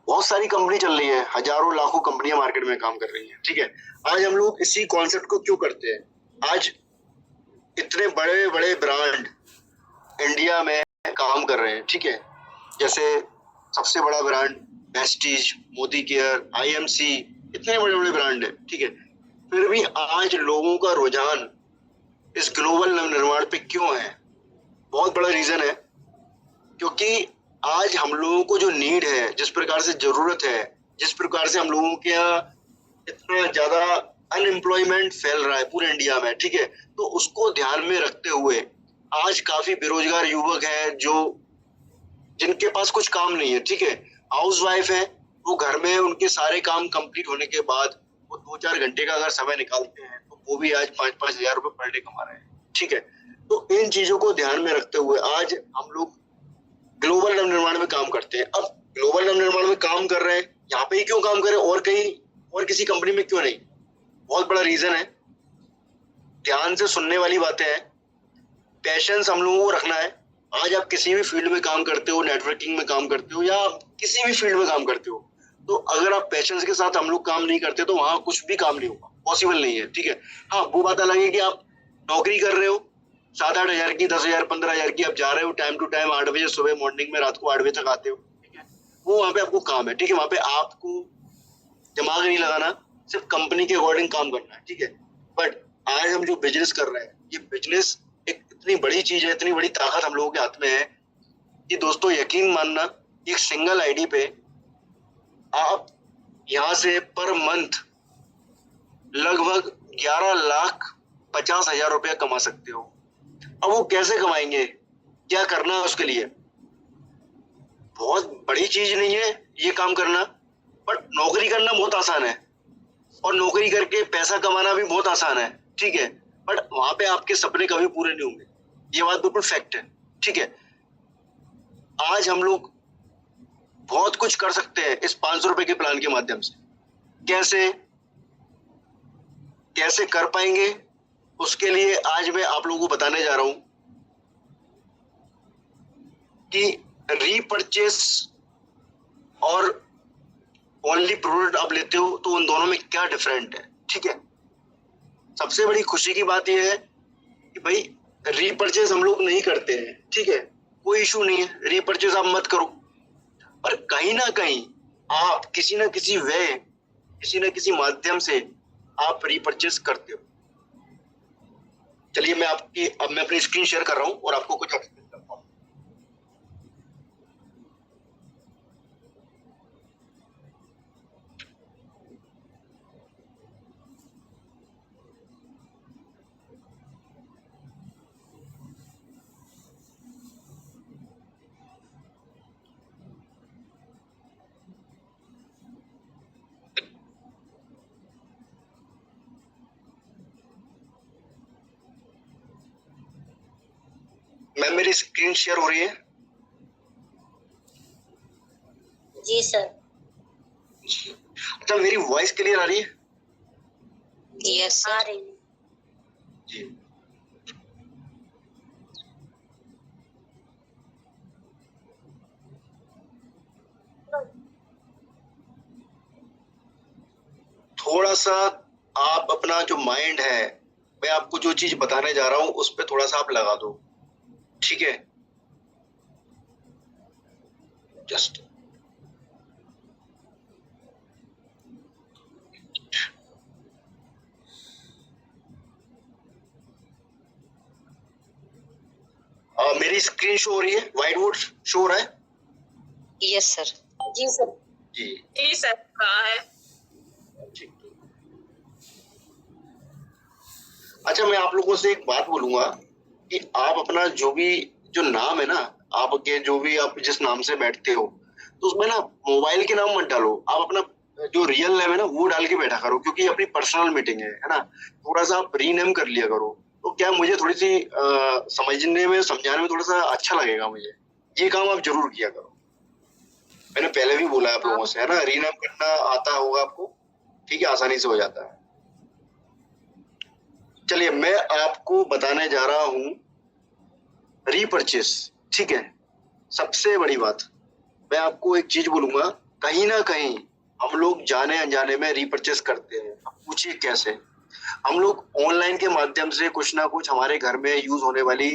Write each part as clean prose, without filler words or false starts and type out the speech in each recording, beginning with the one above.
बहुत सारी कंपनी चल रही है, हजारों लाखों कंपनियां मार्केट में काम कर रही हैं, ठीक है। आज हम लोग इसी कॉन्सेप्ट को क्यों करते हैं? आज इतने बड़े बड़े ब्रांड इंडिया में काम कर रहे हैं, ठीक है। जैसे सबसे बड़ा brand Vestige, Modi care, IMC, इतने बड़े बड़े ब्रांड है, ठीक है। फिर भी आज लोगों का रुझान इस ग्लोबल नवनिर्माण पे क्यों है? बहुत बड़ा रीजन है, क्योंकि आज हम लोगों को जो नीड है, जिस प्रकार से जरूरत है, जिस प्रकार से हम लोगों के यहाँ इतना ज्यादा अनएम्प्लॉयमेंट फैल रहा है पूरे इंडिया में, ठीक है, तो उसको ध्यान में रखते हुए आज काफी बेरोजगार युवक हैं जो जिनके पास कुछ काम नहीं है, ठीक है। हाउस वाइफ है, वो घर में उनके सारे काम कंप्लीट होने के बाद वो 2-4 घंटे का अगर समय निकालते हैं तो वो भी आज 5-5 हजार रुपए पर डे कमा रहे हैं, ठीक है। तो इन चीजों को ध्यान में रखते हुए आज हम लोग ग्लोबल नवनिर्माण में काम करते हैं। अब ग्लोबल नवनिर्माण में काम कर रहे हैं, यहाँ पे ही क्यों काम करें और कहीं और किसी कंपनी में क्यों नहीं? बहुत बड़ा रीजन है। ध्यान से सुनने वाली बातें हैं, पैशंस हम लोगों को रखना है। आज आप किसी भी फील्ड में काम करते हो, नेटवर्किंग में काम करते हो या किसी भी फील्ड में काम करते हो, तो अगर आप पैशंस के साथ हम लोग काम नहीं करते तो वहां कुछ भी काम नहीं होगा, पॉसिबल नहीं है, ठीक है। हाँ, वो बात अलग है कि आप नौकरी कर रहे हो 7-8 हजार की, 10 हजार, 15 हजार की, आप जा रहे हो टाइम टू टाइम 8 बजे सुबह मॉर्निंग में, रात को 8 बजे तक आते हो, ठीक है। वो वहां पे आपको काम है, ठीक है। वहां पे आपको दिमाग नहीं लगाना, सिर्फ कंपनी के अकॉर्डिंग काम करना है, ठीक है। बट आज हम जो बिजनेस कर रहे हैं, ये बिजनेस एक इतनी बड़ी चीज है, इतनी बड़ी ताकत हम लोगों के हाथ में है कि दोस्तों यकीन मानना, एक सिंगल आईडी पे आप यहाँ से पर मंथ लगभग 11,50,000 रुपया कमा सकते हो। अब वो कैसे कमाएंगे, क्या करना है उसके लिए? बहुत बड़ी चीज नहीं है ये काम करना, बट नौकरी करना बहुत आसान है और नौकरी करके पैसा कमाना भी बहुत आसान है, ठीक है। बट वहां पे आपके सपने कभी पूरे नहीं होंगे, ये बात बिल्कुल फैक्ट है, ठीक है। आज हम लोग बहुत कुछ कर सकते हैं इस 500 रुपए के प्लान के माध्यम से। कैसे कैसे कर पाएंगे, उसके लिए आज मैं आप लोगों को बताने जा रहा हूं कि रीपरचेस और ओनली प्रोडक्ट आप लेते हो तो उन दोनों में क्या डिफरेंट है, ठीक है। सबसे बड़ी खुशी की बात यह है कि भाई रीपरचेस हम लोग नहीं करते हैं, ठीक है, कोई इशू नहीं है, रीपरचेस आप मत करो। पर कहीं ना कहीं आप किसी ना किसी वे, किसी ना किसी माध्यम से आप रीपरचेस करते हो। चलिए मैं अपनी स्क्रीन शेयर कर रहा हूं और आपको कुछ एक्सप्लेन करता हूं। मैम मेरी स्क्रीन शेयर हो रही है? जी सर। अच्छा, मेरी वॉइस क्लियर आ रही है? Yes sir. आ रही है जी। थोड़ा सा आप अपना जो माइंड है, मैं आपको जो चीज बताने जा रहा हूं उस पर थोड़ा सा आप लगा दो, ठीक है। जस्ट मेरी स्क्रीन शो हो रही है, व्हाइट बोर्ड शो हो रहा है? Yes sir. जी सर। जी जी सर, कहाँ है? ठीक। अच्छा, मैं आप लोगों से एक बात बोलूंगा कि आप अपना जो नाम है ना, आपके जो भी आप जिस नाम से बैठते हो, तो उसमें ना मोबाइल के नाम मत डालो, आप अपना जो रियल नेम है ना वो डाल के बैठा करो, क्योंकि अपनी पर्सनल मीटिंग है ना। थोड़ा सा आप रीनेम कर लिया करो, तो क्या मुझे थोड़ी सी समझने में, समझाने में थोड़ा सा अच्छा लगेगा मुझे। ये काम आप जरूर किया करो। मैंने पहले भी बोला है आप लोगों से, है ना, रीनेम करना आता होगा आपको, ठीक है, आसानी से हो जाता है। चलिए मैं आपको बताने जा रहा हूं रीपरचेस, ठीक है। सबसे बड़ी बात मैं आपको एक चीज बोलूंगा कहीं ना कहीं हम लोग जाने अनजाने में रीपरचेस करते हैं। अब पूछिए कैसे? हम लोग ऑनलाइन के माध्यम से कुछ ना कुछ हमारे घर में यूज होने वाली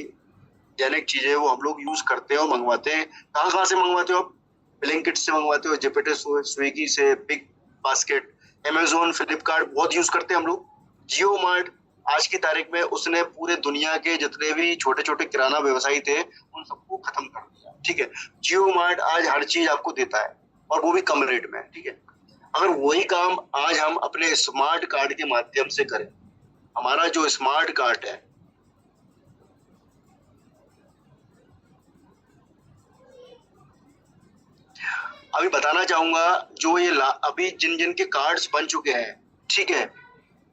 दैनिक चीजें वो हम लोग यूज करते हैं और मंगवाते हैं। कहाँ कहाँ से मंगवाते हो आप? ब्लिंकिट से मंगवाते हो, जेपेटो, स्विगी से, बिग बास्केट, अमेजोन, फ्लिपकार्ट बहुत यूज करते हैं हम लोग। जियो मार्ट आज की तारीख में उसने पूरे दुनिया के जितने भी छोटे छोटे किराना व्यवसायी थे उन सबको खत्म कर दिया। ठीक है, जियो मार्ट आज हर चीज आपको देता है और वो भी कम रेट में। ठीक है, अगर वही काम आज हम अपने स्मार्ट कार्ड के माध्यम से करें, हमारा जो स्मार्ट कार्ड है, अभी बताना चाहूंगा जो ये अभी जिन जिन के कार्ड्स बन चुके हैं, ठीक है,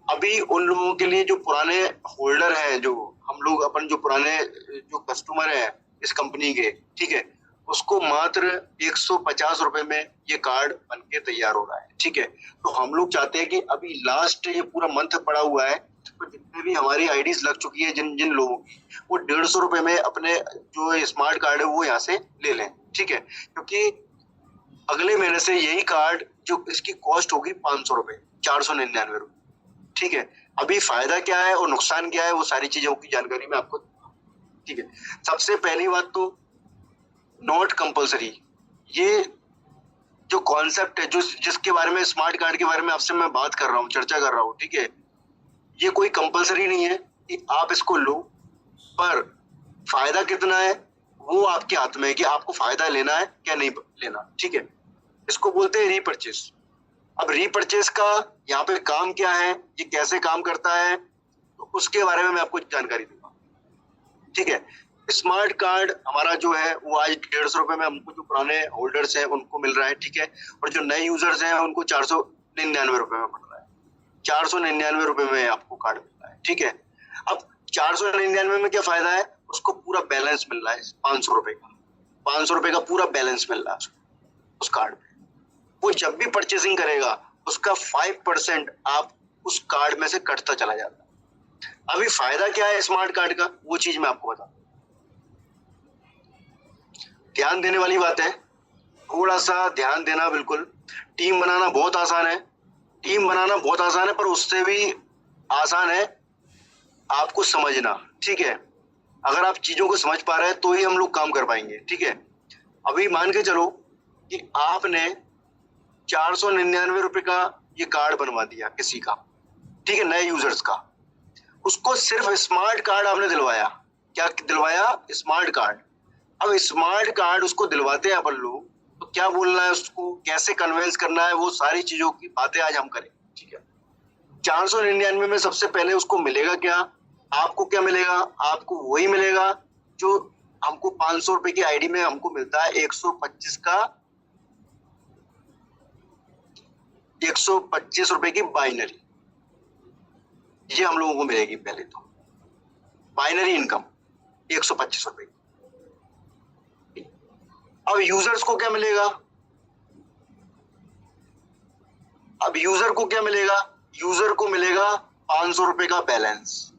अभी उन लोगों के लिए जो पुराने होल्डर हैं, जो हम लोग अपन जो पुराने जो कस्टमर हैं इस कंपनी के, ठीक है, उसको मात्र 150 रुपए में ये कार्ड बन के तैयार हो रहा है। ठीक है, तो हम लोग चाहते हैं कि अभी लास्ट ये पूरा मंथ पड़ा हुआ है, तो जितने भी हमारी आईडीज लग चुकी है जिन जिन लोगों की, वो 150 रुपए में अपने जो स्मार्ट कार्ड है वो यहाँ से ले लें। ठीक है, क्योंकि अगले महीने से यही कार्ड जो इसकी कॉस्ट होगी 500 रुपए, 499 रुपए। ठीक है, अभी फायदा क्या है और नुकसान क्या है वो सारी चीजों की जानकारी मैं आपको। ठीक है, सबसे पहली बात तो नॉट कंपलसरी, ये जो कॉन्सेप्ट है, जो जिसके बारे में स्मार्ट कार्ड के बारे में आपसे मैं बात कर रहा हूँ, चर्चा कर रहा हूँ, ठीक है, ये कोई कंपलसरी नहीं है कि आप इसको लो, पर फायदा कितना है वो आपके हाथ में है कि आपको फायदा लेना है क्या नहीं लेना। ठीक है, इसको बोलते हैं रीपरचेस। अब रीपरचेस का यहाँ पे काम क्या है, ये कैसे काम करता है, तो उसके बारे में मैं आपको जानकारी दूंगा। ठीक है, स्मार्ट कार्ड हमारा जो है वो आज 150 रुपए में हमको जो पुराने होल्डर्स हैं उनको मिल रहा है। ठीक है, और जो नए यूजर्स हैं उनको 499 रुपए में पड़ रहा है। 499 रुपए में आपको कार्ड मिल रहा है। ठीक है, अब 499 में क्या फायदा है, उसको पूरा बैलेंस मिल रहा है 500 रुपए का, 500 रुपए का पूरा बैलेंस मिल रहा है उस कार्ड में। वो जब भी परचेसिंग करेगा उसका 5% आप उस कार्ड में से कटता चला जाता है। अभी फायदा क्या है स्मार्ट कार्ड का, वो चीज मैं आपको बताऊं। ध्यान देने वाली बात है, थोड़ा सा ध्यान देना। बिल्कुल, टीम बनाना बहुत आसान है, टीम बनाना बहुत आसान है, पर उससे भी आसान है आपको समझना। ठीक है, अगर आप चीजों को समझ पा रहे हैं तो ही हम लोग काम कर पाएंगे। ठीक है, अभी मान के चलो कि आपने 499 रुपए का ये कार्ड बनवा दिया किसी का, ठीक है, नए यूजर्स का, उसको सिर्फ स्मार्ट कार्ड आपने दिलवाया। क्या दिलवाया? Smart card. अब स्मार्ट कार्ड उसको दिलवाते हैं अपन लोग, तो क्या बोलना है उसको, कैसे कन्वेंस करना है, वो सारी चीजों की बातें आज हम करें। ठीक है, 499 में सबसे पहले उसको मिलेगा क्या, आपको क्या मिलेगा, आपको वही मिलेगा जो हमको 500 रुपए की आईडी में हमको मिलता है, 125 का 125 रुपए की बाइनरी, ये हम लोगों को मिलेगी पहले तो, बाइनरी इनकम 125 रुपए। अब यूजर्स को क्या मिलेगा, अब यूजर को क्या मिलेगा, यूजर को मिलेगा 500 रुपए का बैलेंस।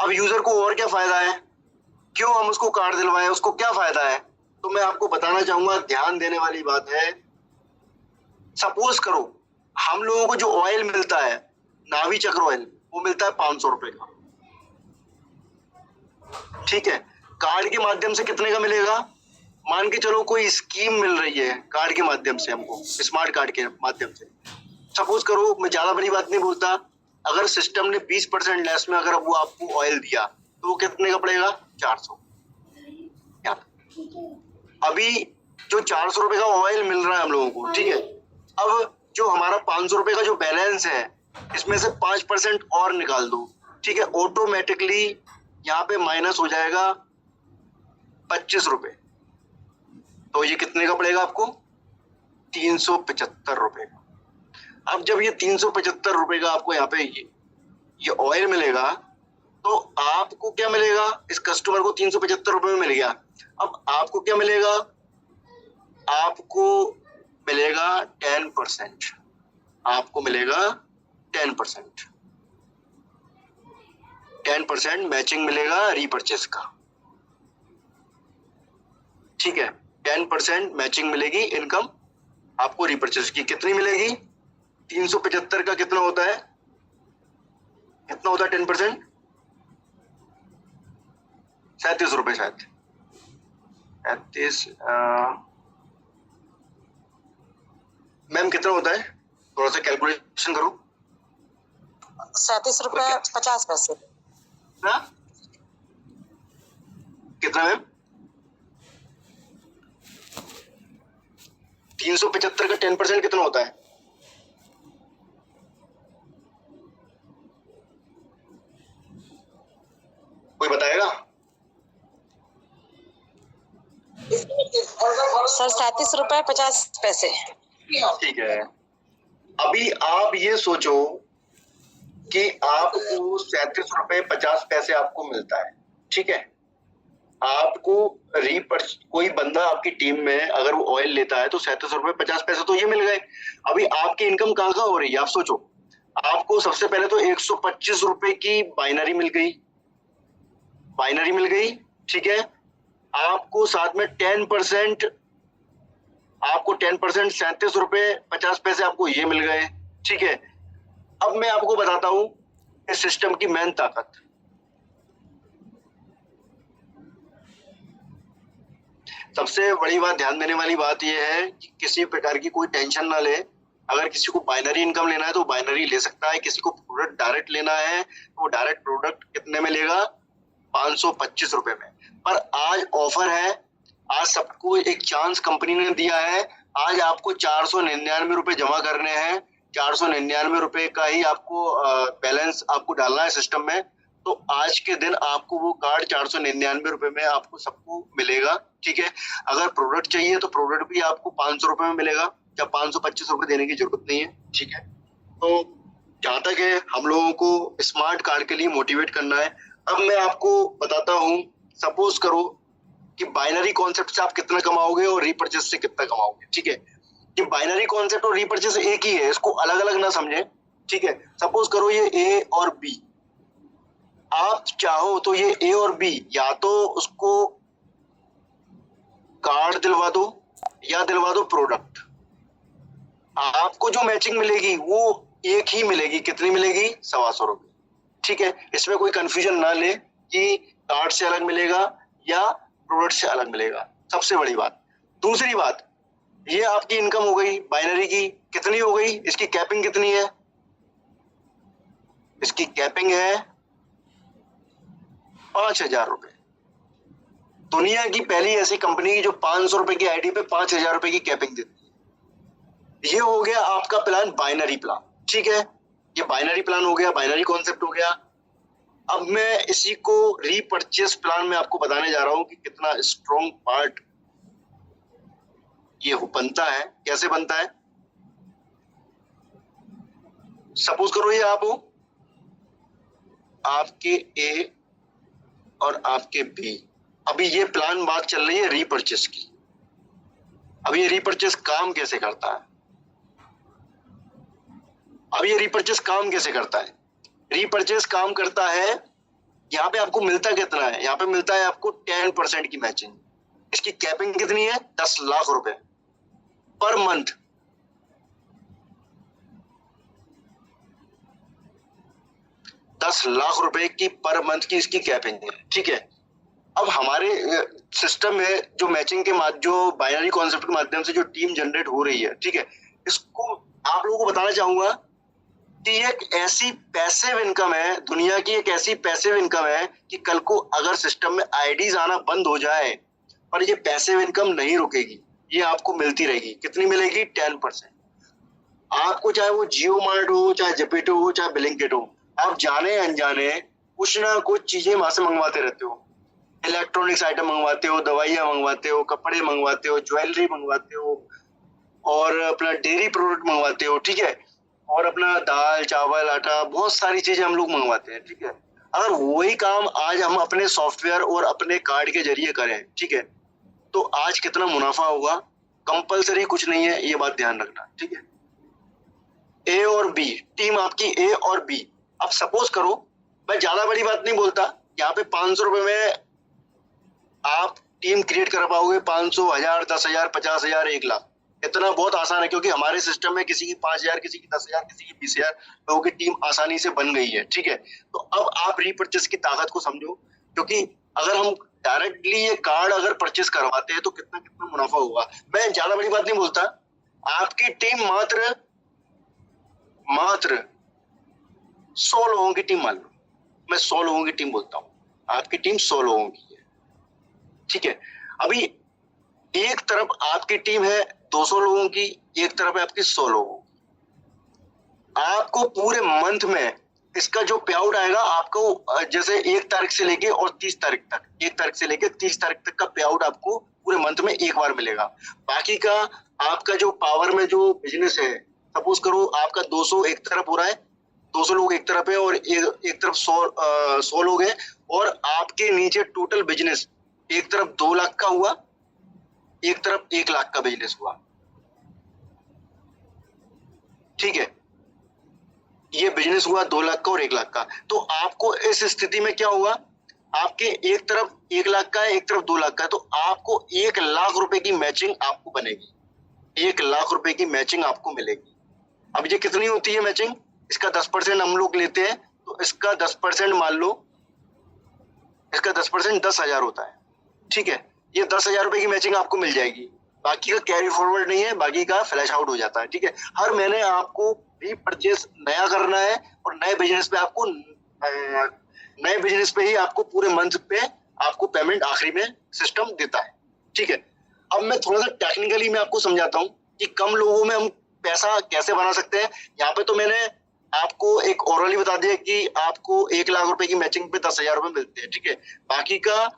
अब यूजर को और क्या फायदा है, क्यों हम उसको कार्ड दिलवाए, उसको क्या फायदा है, तो मैं आपको बताना चाहूंगा। ध्यान देने वाली बात है, सपोज करो हम लोगों को जो ऑयल मिलता है, नाभि चक्र ऑयल, वो मिलता है 500 रुपए का। ठीक है, कार्ड के माध्यम से कितने का मिलेगा, मान के चलो कोई स्कीम मिल रही है कार्ड के माध्यम से हमको, स्मार्ट कार्ड के माध्यम से। सपोज करो, मैं ज्यादा बड़ी बात नहीं बोलता, अगर सिस्टम ने 20% लेस में अगर वो आपको ऑयल दिया तो वो कितने का पड़ेगा, 400। अभी जो 400 रुपए का ऑयल मिल रहा है हम लोगों को, ठीक है, अब जो हमारा 500 रुपए का जो बैलेंस है, इसमें से 5% और निकाल दो। ठीक है, ऑटोमेटिकली यहाँ पे माइनस हो जाएगा 25 रुपए, तो ये कितने का पड़ेगा आपको, 375 रुपए का। अब जब ये 375 रुपए का आपको यहाँ पे ये ऑयल मिलेगा, तो आपको क्या मिलेगा, इस कस्टमर को 375 रुपए में मिल गया। अब आपको क्या मिलेगा, आपको मिलेगा 10%, आपको मिलेगा 10%, 10% मैचिंग मिलेगा रीपरचेस का। ठीक है, 10% मैचिंग मिलेगी इनकम आपको रिपर्चेस की। कितनी मिलेगी? 375 का कितना होता है? कितना होता है 10%? 37 रुपए शायद, 37। मैम कितना होता है? थोड़ा सा कैलकुलेशन करो। 37 रुपए 50 पैसे। ना? कितना मैम? 375 का 10% कितना होता है? कोई बताएगा? सर 37 रुपए 50 पैसे। ठीक है, अभी आप ये सोचो कि आपको 37 रुपए 50 पैसे आपको मिलता है, ठीक है। आपको कोई बंदा आपकी टीम में अगर वो ऑयल लेता है तो 37 रुपए 50 पैसे तो ये मिल गए। अभी आपकी इनकम कहाँ हो रही है आप सोचो। आपको सबसे पहले तो 125 रुपए की बाइनरी मिल गई, ठीक है। आपको साथ में 10%, आपको 10% 37 रुपए 50 पैसे आपको ये मिल गए, ठीक है। अब मैं आपको बताता हूं इस सिस्टम की मेन ताकत। सबसे बड़ी बात, ध्यान देने वाली बात यह है कि किसी प्रकार की कोई टेंशन ना ले। अगर किसी को बाइनरी इनकम लेना है तो बाइनरी ले सकता है, किसी को प्रोडक्ट डायरेक्ट लेना है तो डायरेक्ट प्रोडक्ट कितने में लेगा? 525 रुपए में। पर आज ऑफर है, आज सबको एक चांस कंपनी ने दिया है। आज आपको 499 रुपए जमा करने हैं, 499 रुपए का ही आपको बैलेंस आपको डालना है सिस्टम में। तो आज के दिन आपको वो कार्ड 499 रुपए में आपको सबको मिलेगा, ठीक है। अगर प्रोडक्ट चाहिए तो प्रोडक्ट भी आपको 500 रुपए में मिलेगा, या 525 रुपए देने की जरूरत नहीं है, ठीक है। तो जहां तक है हम लोगों को स्मार्ट कार्ड के लिए मोटिवेट करना है। अब मैं आपको बताता हूँ, सपोज करो कि बाइनरी कॉन्सेप्ट से आप कितना कमाओगे और रीपर्चेस से कितना कमाओगे, ठीक है। कि बाइनरी कॉन्सेप्ट और रीपर्चेस एक ही है, इसको अलग अलग ना समझे, ठीक है। सपोज करो ये ए और बी, आप चाहो तो ये ए और बी या तो उसको कार्ड दिलवा दो या दिलवा दो प्रोडक्ट। आपको जो मैचिंग मिलेगी वो एक ही मिलेगी। कितनी मिलेगी? 125 रुपए, ठीक है। इसमें कोई कंफ्यूजन ना ले कि कार्ड से अलग मिलेगा या प्रोडक्ट से अलग मिलेगा। सबसे बड़ी बात। दूसरी बात, ये आपकी इनकम हो गई बाइनरी की। कितनी हो गई? इसकी कैपिंग कितनी है? इसकी कैपिंग है 5000 रुपए। दुनिया की पहली ऐसी कंपनी जो 500 रुपए की आईडी पे 5000 रुपए की कैपिंग देती है। ये हो गया आपका प्लान, बाइनरी प्लान, ठीक है। ये बाइनरी प्लान हो गया, बाइनरी कॉन्सेप्ट हो गया। अब मैं इसी को रीपर्चेस प्लान में आपको बताने जा रहा हूं कि कितना स्ट्रॉन्ग पार्ट ये बनता है, कैसे बनता है। सपोज करो ये आप हो, आपके ए और आपके बी। अभी ये प्लान बात चल रही है रीपर्चेस की। अब ये रीपर्चेस काम कैसे करता है? अब ये रीपर्चेस काम कैसे करता है? रीपर्चेस काम करता है, यहाँ पे आपको मिलता कितना है? यहाँ पे मिलता है आपको 10% की मैचिंग। इसकी कैपिंग कितनी है? 10 लाख रुपए पर मंथ। ₹10 लाख की पर मंथ की इसकी कैपिंग है, ठीक है। अब हमारे सिस्टम में जो मैचिंग के जो बाइनरी कॉन्सेप्ट के माध्यम से जो टीम जनरेट हो रही है, ठीक है, इसको आप लोगों को बताना चाहूंगा कि ये एक ऐसी पैसिव इनकम है, दुनिया की एक ऐसी पैसिव इनकम है कि कल को अगर सिस्टम में आईडीज आना बंद हो जाए पर ये पैसिव इनकम नहीं रुकेगी, ये आपको मिलती रहेगी। कितनी मिलेगी? 10%। आपको चाहे वो जियो मार्ट हो, चाहे जेपेटो हो, चाहे ब्लिंकिट हो, आप जाने अनजाने कुछ ना कुछ चीजें वहां से मंगवाते रहते हो। इलेक्ट्रॉनिक्स आइटम मंगवाते हो, दवाइयां मंगवाते हो, कपड़े मंगवाते हो, ज्वेलरी मंगवाते हो, और अपना डेयरी प्रोडक्ट मंगवाते हो, ठीक है। और अपना दाल चावल आटा, बहुत सारी चीजें हम लोग मंगवाते हैं, ठीक है। अगर वही काम आज हम अपने सॉफ्टवेयर और अपने कार्ड के जरिए करें, ठीक है, तो आज कितना मुनाफा होगा। कंपलसरी कुछ नहीं है, ये बात ध्यान रखना, ठीक है। ए और बी, टीम आपकी ए और बी। अब सपोज करो, मैं ज्यादा बड़ी बात नहीं बोलता, यहाँ पे 500 रुपए में आप टीम क्रिएट कर पाओगे 500, 1000, 10,000, 50,000, 1 लाख। इतना बहुत आसान है, क्योंकि हमारे सिस्टम में किसी की 5,000, किसी की 10,000, किसी की 20,000 लोगों की टीम आसानी से बन गई है। ठीक है, तो अब आप रीपरचेस की ताकत को समझो, क्योंकि अगर हम डायरेक्टली ये कार्ड अगर परचेस करवाते हैं तो कितना कितना मुनाफा होगा। मैं ज्यादा बड़ी बात नहीं बोलता, आपकी टीम मात्र 100 लोगों की टीम मान लो, मैं 100 लोगों की टीम बोलता हूँ, आपकी टीम 100 लोगों की है। ठीक है, अभी एक तरफ आपकी टीम है 200 लोगों की, एक तरफ है आपकी 100 लोगों की। आपको पूरे मंथ में इसका जो पे आउट आएगा आपको, जैसे 1 तारीख से लेके और 30 तारीख तक, 1 तारीख से लेके 30 तारीख तक का पे आउट आपको पूरे मंथ में एक बार मिलेगा। बाकी का आपका जो पावर में जो बिजनेस है, सपोज करो आपका 200 एक तरफ हो रहा है, 200 लोग एक तरफ है और एक तरफ 100 लोग हैं, और आपके नीचे टोटल बिजनेस एक तरफ 2 लाख का हुआ, एक तरफ 1 लाख का बिजनेस हुआ। ठीक है, ये बिजनेस हुआ 2 लाख का और 1 लाख का। तो आपको इस स्थिति में क्या हुआ, आपके एक तरफ 1 लाख का है, एक तरफ 2 लाख का है, तो आपको 1 लाख रुपए की मैचिंग आपको बनेगी, 1 लाख रुपए की मैचिंग आपको मिलेगी। अब ये कितनी होती है मैचिंग, इसका 10% हम लोग लेते हैं, तो इसका 10% मान लो, इसका 10% 10,000 होता है। ठीक है, ये 10,000 रुपए की मैचिंग आपको मिल जाएगी, बाकी का कैरी फॉरवर्ड नहीं है, बाकी का फ्लैश आउट हो जाता है। ठीक है, हर महीने आपको भी परचेस नया करना है, और नए बिजनेस पे ही आपको पूरे मंथ पे आपको पेमेंट आखिरी में सिस्टम देता है। ठीक है, अब मैं थोड़ा सा टेक्निकली मैं आपको समझाता हूँ कि कम लोगों में हम पैसा कैसे बना सकते हैं। यहाँ पे तो मैंने आपको एक ओरली बता दिया कि आपको 1 लाख रुपए की मैचिंग पे 10,000 रुपए मिलते हैं। ठीक है, बाकी का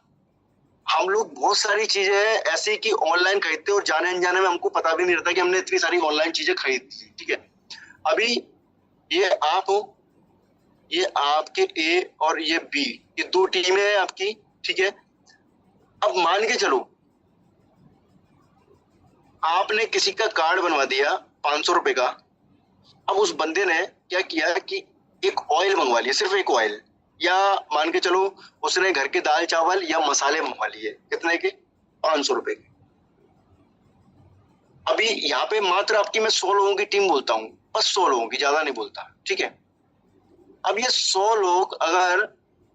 हम लोग बहुत सारी चीजें हैं ऐसी कि ऑनलाइन खरीदते हैं और जाने अनजाने में हमको पता भी नहीं रहता कि हमने इतनी सारी ऑनलाइन चीजें खरीद ली। ठीक है, अभी ये आप हो, ये आपके ए और ये बी, ये 2 टीमें हैं आपकी। ठीक है, अब मान के चलो आपने किसी का कार्ड बनवा दिया 500 रुपए का। अब उस बंदे ने क्या किया कि एक ऑयल मंगवा लिया, सिर्फ एक ऑयल, या मान के चलो उसने घर के दाल चावल या मसाले मंगवा लिए, कितने के, 500 रुपए के। अभी यहाँ पे मात्र आपकी मैं 100 लोगों की टीम बोलता हूँ, बस 100 लोगों की, ज्यादा नहीं बोलता। ठीक है, अब ये 100 लोग अगर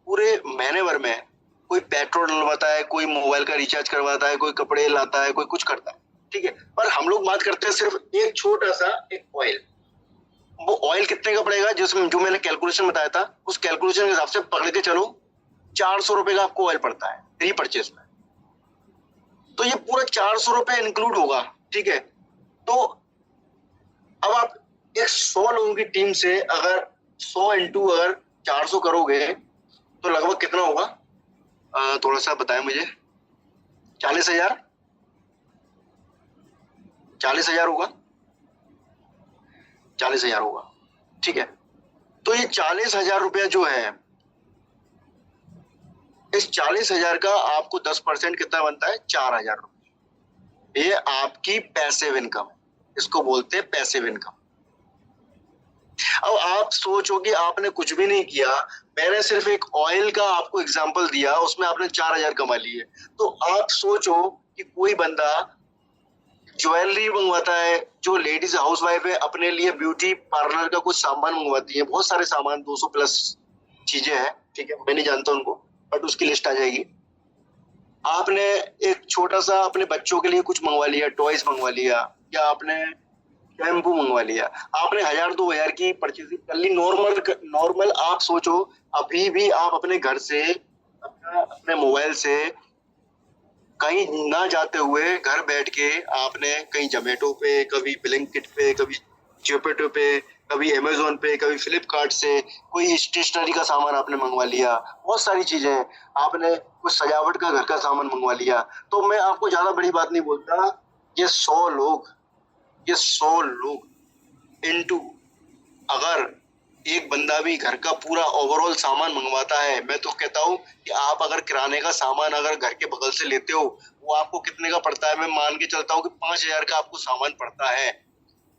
पूरे महीने भर में कोई पेट्रोल डलवाता है, कोई मोबाइल का रिचार्ज करवाता है, कोई कपड़े लाता है, कोई कुछ करता है। ठीक है, पर हम लोग बात करते हैं सिर्फ एक छोटा सा एक ऑयल। वो ऑयल कितने का पड़ेगा, जिसमें जो मैंने कैलकुलेशन बताया था, उस कैलकुलेशन के हिसाब से पकड़ के चलो 400 रुपए का आपको ऑयल पड़ता है रीपरचेस में। तो ये पूरा 400 रुपए इंक्लूड होगा। ठीक है, तो अब आप एक 100 लोगों की टीम से अगर 100 इंटू अगर 400 करोगे तो लगभग कितना होगा, थोड़ा सा बताएं मुझे, 40,000 होगा, 40,000 होगा। ठीक है, तो ये 40,000 रुपया जो है, इस 40,000 का आपको 10% कितना बनता है, 4,000 रुपये। ये आपकी पैसिव इनकम है, इसको बोलते हैं पैसिव इनकम। अब आप सोचो कि आपने कुछ भी नहीं किया, मैंने सिर्फ एक ऑयल का आपको एग्जांपल दिया, उसमें आपने 4,000 कमा लिए। तो आप सोचो कि कोई बंदा ज्वेलरी मंगवाता है, जो लेडीज हाउसवाइफ है अपने लिए ब्यूटी पार्लर का कुछ सामान मंगवाती है, बहुत सारे सामान, 200 प्लस चीजें हैं। ठीक है, मैं नहीं जानता उनको, बट उसकी लिस्ट आ जाएगी। आपने एक छोटा सा अपने बच्चों के लिए कुछ मंगवा लिया, टॉयज मंगवा लिया, या आपने शैम्पू मंगवा लिया, आपने 1,000-2,000 की परचेजिंग कर ली नॉर्मल। आप सोचो अभी भी आप अपने घर से अपने मोबाइल से कहीं ना जाते हुए घर बैठ के आपने कहीं जोमेटो पे, कभी ब्लिंकिट पे, कभी जोमेटो पे, कभी अमेजोन पे, कभी फ्लिपकार्ट से कोई स्टेशनरी का सामान आपने मंगवा लिया, बहुत सारी चीजें, आपने कुछ सजावट का घर का सामान मंगवा लिया। तो मैं आपको ज्यादा बड़ी बात नहीं बोलता, ये 100 लोग इनटू अगर एक बंदा भी घर का पूरा ओवरऑल सामान मंगवाता है, मैं तो कहता हूँ कि आप अगर किराने का सामान अगर घर के बगल से लेते हो, वो आपको कितने का पड़ता है, मैं मान के चलता हूँ कि 5,000 का आपको सामान पड़ता है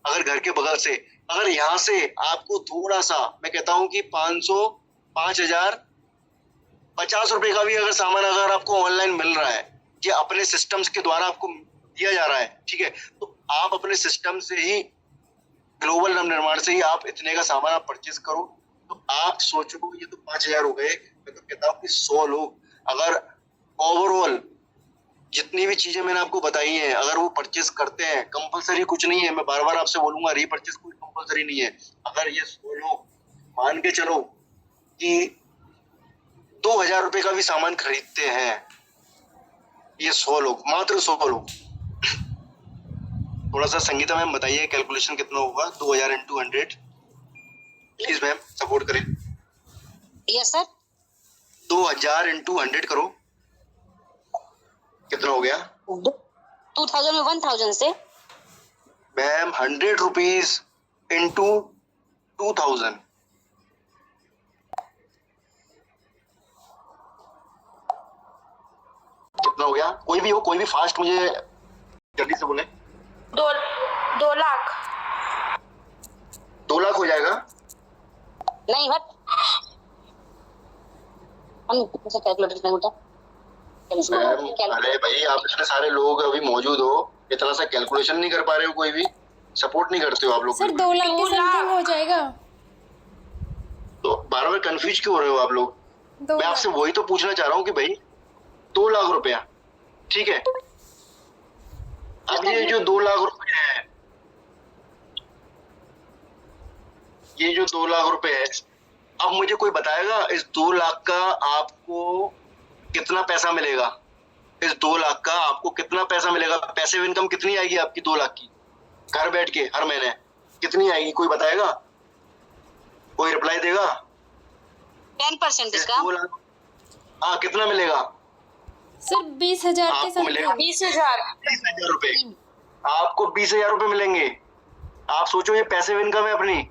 अगर घर के बगल से। अगर यहाँ से आपको थोड़ा सा, मैं कहता हूँ कि 500, 5,000, 50 रुपए का भी अगर सामान अगर आपको ऑनलाइन मिल रहा है, ये अपने सिस्टम्स के द्वारा आपको दिया जा रहा है, ठीक है। तो आप अपने सिस्टम से ही, ग्लोबल नवनिर्माण से ही आप इतने का सामान आप परचेज करो। तो आप सोचो, ये तो 5,000 हो गए। मैं तो कहता हूँ कि 100 लोग अगर ओवरऑल जितनी भी चीजें मैंने आपको बताई हैं अगर वो परचेज करते हैं, कंपलसरी कुछ नहीं है, मैं बार बार आपसे बोलूंगा, रीपरचेज कोई कंपलसरी नहीं है। अगर ये 100 लोग मान के चलो कि 2,000 रुपए का भी सामान खरीदते हैं, ये 100 लोग, मात्र 100 लोग। थोड़ा सा संगीता मैम बताइए कैलकुलेशन कितना होगा 2,000 into 100। प्लीज मैम सपोर्ट करें। Yes sir. 2,000 into 100 करो, कितना हो गया 2,000 में 1,000 से मैम? 100 रुपीज into 2,000, कितना हो गया? कोई भी हो, कोई भी फास्ट मुझे जल्दी से बोले। 2 लाख। 2 लाख हो जाएगा? नहीं हट हम कैलकुलेटर नहीं उठा। मैम अरे भाई आप इतने सारे लोग अभी मौजूद हो, इतना सा कैलकुलेशन नहीं कर पा रहे हो, कोई भी सपोर्ट नहीं करते हो आप लोग। सर 2 लाख के समथिंग हो जाएगा। तो बार बार कंफ्यूज क्यों हो रहे हो आप लोग? मैं आपसे वही तो पूछना चाह रहा हूँ कि भाई 2 लाख रुपया, ठीक है। अब ये जो 2 लाख रुपए है, ये जो 2 लाख रुपए है, अब मुझे कोई बताएगा इस 2 लाख का आपको कितना पैसा मिलेगा? इस 2 लाख का आपको कितना पैसा मिलेगा? पैसिव इनकम कितनी आएगी आपकी 2 लाख की? घर बैठ के हर महीने कितनी आएगी? कोई बताएगा? कोई रिप्लाई देगा? 10% इस इसका 2 लाख, हाँ कितना मिलेगा सर 20,000 के आपको? मिलेगा समथिंग। 20,000। 20,000 रुपए आपको, 20,000 रुपए मिलेंगे। आप सोचो ये पैसिव इनकम है अपनी,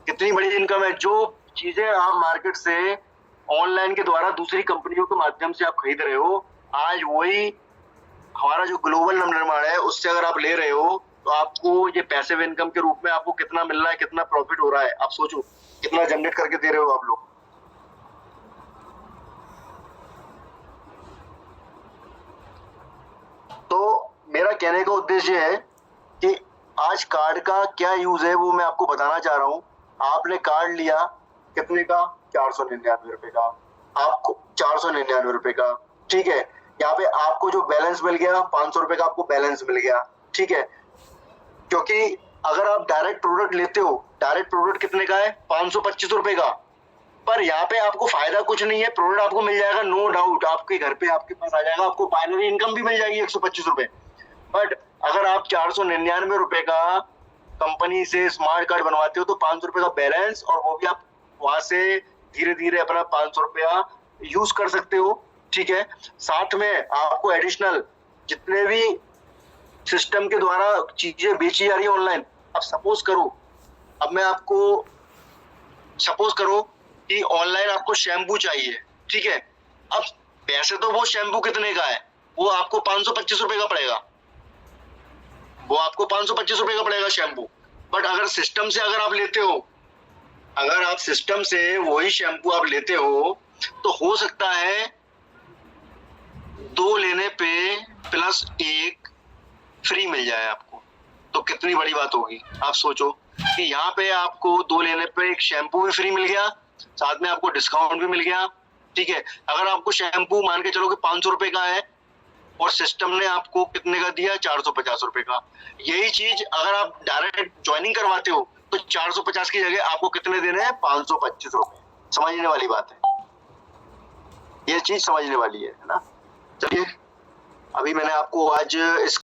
कितनी बड़ी इनकम है। जो चीजें आप मार्केट से ऑनलाइन के द्वारा दूसरी कंपनियों के माध्यम से आप खरीद रहे हो, आज वही हमारा जो ग्लोबल नवनिर्माण है उससे अगर आप ले रहे हो तो आपको ये पैसिव इनकम के रूप में आपको कितना मिल रहा है, कितना प्रॉफिट हो रहा है, आप सोचो कितना जनरेट करके दे रहे हो आप लोग। तो मेरा कहने का उद्देश्य है कि आज कार्ड का क्या यूज है वो मैं आपको बताना चाह रहा हूँ। आपने कार्ड लिया कितने का? 499 रुपए का, आपको 499 रुपए का, ठीक है। यहाँ पे आपको जो बैलेंस मिल गया 500 रुपए का आपको बैलेंस मिल गया, ठीक है। क्योंकि अगर आप डायरेक्ट प्रोडक्ट लेते हो, डायरेक्ट प्रोडक्ट कितने का है? 525 रुपए का। पर यहाँ पे आपको फायदा कुछ नहीं है, प्रोडक्ट आपको मिल जाएगा नो डाउट, आपके घर पे आपके पास आ जाएगा, आपको बाइनरी इनकम भी मिल जाएगी 125 रुपए। बट अगर आप 499 रुपए का कंपनी से स्मार्ट कार्ड बनवाते हो तो 500 रुपए का बैलेंस, और वो भी आप वहां से धीरे धीरे अपना 500 रुपया यूज कर सकते हो, ठीक है। साथ में आपको एडिशनल जितने भी सिस्टम के द्वारा चीजें बेची जा रही है ऑनलाइन, अब सपोज करो, अब मैं आपको सपोज करो कि ऑनलाइन आपको शैम्पू चाहिए, ठीक है। अब पैसे तो वो शैम्पू कितने का है? वो आपको 525 रुपए का पड़ेगा, वो आपको 525 रुपए का पड़ेगा शैम्पू। बट अगर सिस्टम से अगर आप लेते हो, अगर आप सिस्टम से वही शैम्पू आप लेते हो तो हो सकता है 2 लेने पे प्लस 1 फ्री मिल जाए आपको। तो कितनी बड़ी बात होगी। आप सोचो कि यहाँ पे आपको 2 लेने पे एक शैम्पू भी फ्री मिल गया, साथ में आपको डिस्काउंट भी मिल गया, ठीक है। अगर आपको शैम्पू मान के चलो कि 500 रुपए का है और सिस्टम ने आपको कितने का दिया? 450 रुपए का। यही चीज अगर आप डायरेक्ट ज्वाइनिंग करवाते हो तो 450 की जगह आपको कितने देने हैं? 525 रुपए। समझने वाली बात है, ये चीज समझने वाली है ना। चलिए अभी मैंने आपको आज इस